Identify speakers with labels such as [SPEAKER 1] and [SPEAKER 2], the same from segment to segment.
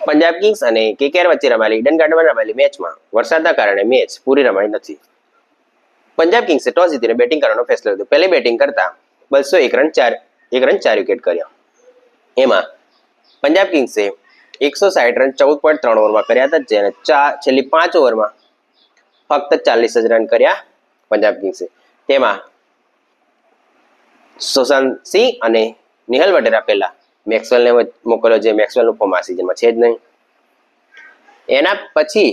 [SPEAKER 1] Punjab Kings અને KKR વચ્ચે રમાયેલી ઈડન ગાર્ડનમાં રમાયેલી મેચમાં વરસાદના કારણે મેચ પૂરી રમાઈ નથી. પંજાબ કિંગ્સે ટોસ જીતીને બેટિંગ કરવાનો ફેસલો લીધો. પહેલી બેટિંગ કરતા 201 રન 4 વિકેટ કર્યા. એમાં પંજાબ કિંગ્સે 160 રન 14.3 ઓવરમાં કર્યા હતા, જેને છેલ્લી 5 ઓવરમાં ફક્ત 40 જ રન કર્યા પંજાબ કિંગ્સે. તેમાં સુશાંત સિંહ અને નિહલ વઢેરા પહેલા મેક્સવેલને મોકલ્યો, જે મેક્સવેલનું ફોર્મ આ સિઝનમાં છે જ નહીં. એના પછી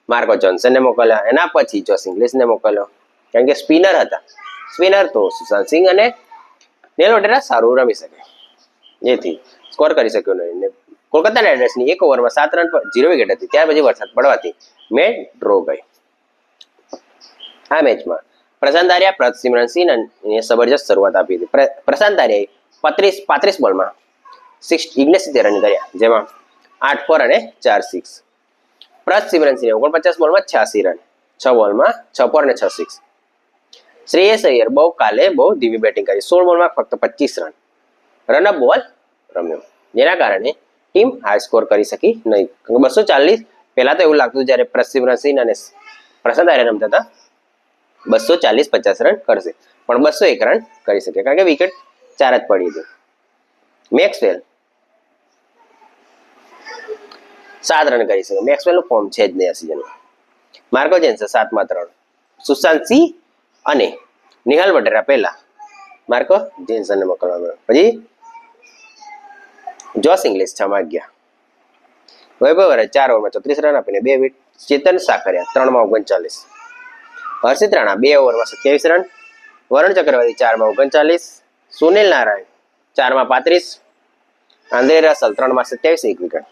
[SPEAKER 1] માર્કો જોન્સનને મોકલ્યા, એના પછી જોસ ઇંગ્લિશને મોકલ્યો, કારણ કે સ્પિનર હતા. સ્પિનર તો સુશાંત સિંહ અને નિહલ વઢેરા સારું રમી શકે, જેથી સ્કોર કરી શક્યો નહીં. કોલકાતા નાઇટ રાઇડર્સની 1 ઓવરમાં 7 રન પર 0 વિકેટ હતી. ત્યાર પછી વરસાદ પડવાથી મેચ ડ્રો ગઈ. આ મેચમાં પ્રશાંત આર્યા પ્રસિમરન સિંહને જબરજસ્ત શરૂઆત આપી હતી. પ્રશાંત આર્યાએ 35 બોલમાં 69 રન કર્યા, જેમાં 8 4 અને 4 6. પ્રસિમરન સિંહે 49 બોલમાં 86 રન, 6 બોલમાં 6 4 અને 6 6. શ્રેયસ અય્યર કાલે બહુ ધીમી બેટિંગ કરી, 16 બોલમાં ફક્ત 25 રન, રનઅપ બોલ રમ્યો, જેના કારણે ટીમ હાઈ સ્કોર કરી શકી નહીં. 240 પહેલા તો એવું લાગતું જ્યારે પ્રસિમરન સિંહ અને પ્રશાંત આર્યા રમતા હતા 240-50 રન કરશે, પણ 201 રન કરી શકે, કારણ કે વિકેટ 4 જ પડી હતી. મેક્સવેલ 7 રન કરી શકે. મેક્સવેલનું ફોર્મ છે જ નહીં આ સિઝનમાં. માર્કો જેન્સન 7માં 3, સુશાંત સિંહ અને નિહલ વઢેરા પહેલા માર્કો જેન્સનને મોકલવામાં આવ્યો. પછી જોસ ઇંગ્લિશ 6માં 11, વૈભવ વરે 4 ઓવરમાં 34 રન આપીને 2 વિકેટ. ચેતન સાકરિયા 3માં 39, હર્ષિત રાણા 2 ઓવરમાં 27 રન, વરુણ ચક્રવર્તી 4માં 39, Sunil Narayan 4માં 35, Andrei Russell 3માં 27, 1 wicket.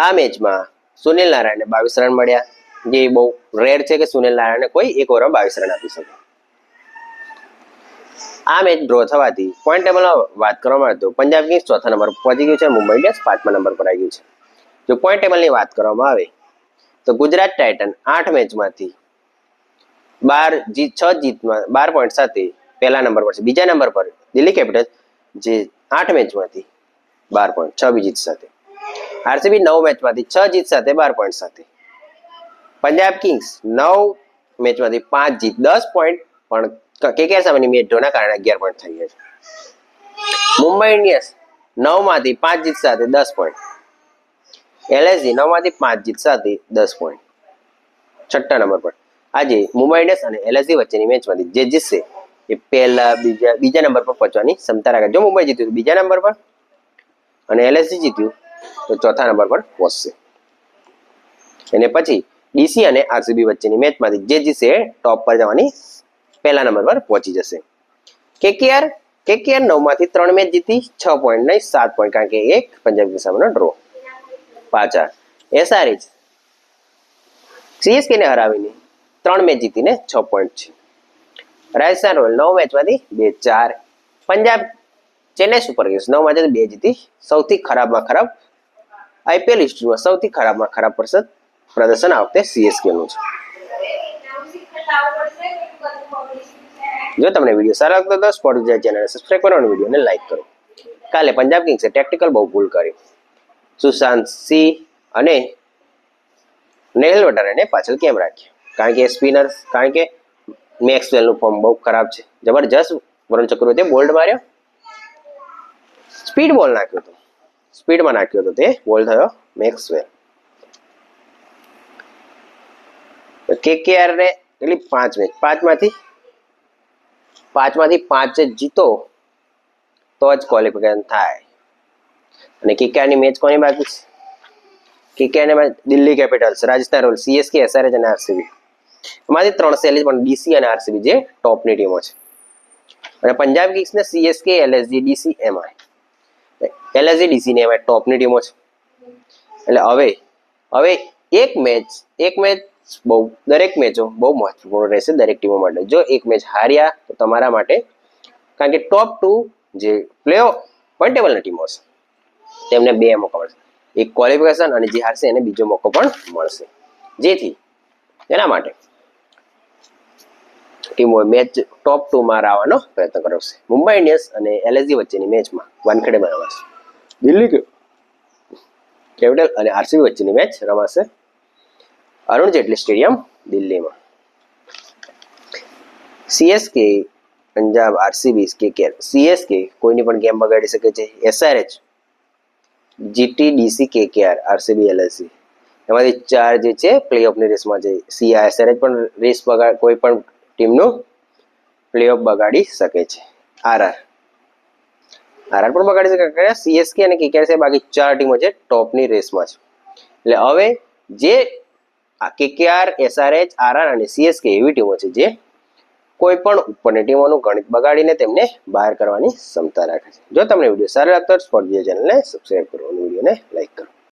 [SPEAKER 1] આ મેચમાં સુનિલ નારાયણને 22 રન મળ્યા, જે બહુ રેર છે કે સુનિલ નારાયણને કોઈ 1 ઓવરમાં 22 રન આપી શકે. આ મેચ ડ્રો થવાથી પોઈન્ટ ટેબલમાં વાત કરવામાં આવે તો પંજાબ કિંગ્સ 4થા નંબર પર પહોંચી ગયું છે, મુંબઈ ઇન્ડિયન્સ 5મા નંબર પર આવી ગયું છે. જો પોઈન્ટ ટેબલની વાત કરવામાં આવે તો ગુજરાત ટાઇટન 8 મેચમાંથી 6 જીતમાં 12 પોઈન્ટ સાથે પહેલા નંબર પર છે. બીજા નંબર પર દિલ્હી કેપિટલ્સ, જે 8 મેચમાંથી 12 પોઈન્ટ 6 જીત સાથે. આરસીબી 9 મેચમાંથી 6 જીત સાથે 12 પોઈન્ટ સાથે. પંજાબ કિંગ્સ 9 મેચમાંથી 5 જીત 10 પોઈન્ટ, પણ કેકેઆર સામેની મેચ ડ્રોના કારણે 11 પોઈન્ટ થઈ ગયા છે. મુંબઈ ઇન્ડિયન્સ 9 માંથી 5 જીત સાથે 10 પોઈન્ટ. એલએસજી 9 માંથી 5 જીત સાથે 10 પોઈન્ટ, 6ઠ્ઠા નંબર પર. આજે મુંબઈ ઇન્ડિયન્સ અને એલએસજી વચ્ચેની મેચમાંથી જે જીતશે એ બીજા નંબર પર પહોંચવાની ક્ષમતા રાખે. જો મુંબઈ જીત્યું તો બીજા નંબર પર અને એલએસજી જીત્યું તો 4થા નંબર પર પહોંચશે. અને પછી ડીસી અને આરસીબી વચ્ચેની મેચમાંથી જે જીતશે એ ટોપ પર જવાની પહેલા નંબર પર પહોંચી જશે. કેકેઆર 9 માંથી 3 મેચ જીતી, 6 પોઈન્ટ નહીં 7 પોઈન્ટ, કારણ કે એક પંજાબ કિંગ્સ સામેનો ડ્રો. પાછા એસઆરએચ સીએસકે ને હરાવીને 3 મેચ જીતીને 6 પોઈન્ટ છે. Rajasthan royal 9 મેચમાંથી 2-4. Punjab Chennai super Kings 9 મેચમાંથી 2 જીતી, સૌથી ખરાબમાં ખરાબ આઈપીએલ હિસ્ટ્રીમાં સૌથી ખરાબમાં ખરાબ પ્રદર્શન આ વખતે સીએસકેનું છે. જો તમને વિડીયો સારો લાગતો તો સ્પોર્ટ ગુજરાત ચેનલને સબસ્ક્રાઇબ કરો અને વિડીયોને લાઈક કરો. કાલે પંજાબ કિંગ્સે ટેક્ટિકલ બહુ ભૂલ કરી. સુશાંત સિંહ અને નિહલ વઢેરાને પાછળ કેમ રાખ્યા? કારણ કે મેક્સવેલનું ફોર્મ બહુ ખરાબ છે. જબરજસ્ત વરુણ ચક્રવર્તીએ બોલ્ડ માર્યો, સ્પીડમાં નાખ્યો હતો, તે બોલ થયો મેક્સવેલ. કેકેઆર ને કેટલી 5 મેચ, 5માંથી 5 જ જીતો તો જ ક્વોલિફિકેશન થાય. અને કેકેઆરની મેચ કોની બાકી છે? કેકેઆરની Delhi Capitals, Rajasthan Royals, CSK, SRH અને આરસીબી. એમાંથી 3 સેલીસ, પણ ડીસી અને આરસીબી જે ટોપની ટીમો છે. અને પંજાબ કિંગ્સને સીએસકે, એલએસજી, ડીસી એમાં એલએસજી, ડીસી ને એમાં ટોપની ટીમો છે. એટલે હવે એક મેચ દરેક મેચો બહુ મહત્વપૂર્ણ રહેશે દરેક ટીમો માટે. જો એક મેચ હાર્યા તો તમારા માટે, કારણ કે ટોપ 2 જે પોઈન્ટ ટેબલની ટીમો છે તેમને 2 મોકો મળશે, એક ક્વોલિફિકેશન, અને જે હારશે એને બીજો મોકો પણ મળશે. જેથી એના માટે ટીમો મેચ ટોપ 2માં આવવાનો પ્રયત્ન કરશે. મુંબઈ ઇન્ડિયન્સ અને એલએસજી વચ્ચેની મેચમાં વાનખેડે બનાવશે. કેપિટલ અને આરસીબી વચ્ચેની મેચ રમાશે અરુણ જેટલી સ્ટેડિયમ દિલ્હીમાં. CSK Punjab RCB KKR. CSK કોઈની પણ ગેમ બગાડી શકે છે. એસઆરએચ જીટીડીસી કેકેઆર આરસીબી એલએલસી એમાંથી 4 જે છે પ્લેઓફની રેસમાં છે. એસઆરએચ પણ રેસ કોઈ પણ ટીમનું પ્લેઓફ બગાડી શકે છે. આરઆર પણ બગાડી શકે. સીએસકે અને કેકેઆર છે બાકી 4 ટીમો છે ટોપની રેસમાં છે. એટલે હવે જે કેકેઆર, એસઆરએચ, આરઆર અને સીએસકે એવી ટીમો છે જે કોઈ પણ ઉપરની ટીમોનું ગણિત બગાડીને તેમને બહાર કરવાની ક્ષમતા રાખે છે. જો તમને વિડીયો સારો લાગતો હોય તો સ્પોર્ટ ચેનલને સબસ્ક્રાઇબ કરો અને વિડીયોને લાઈક કરો.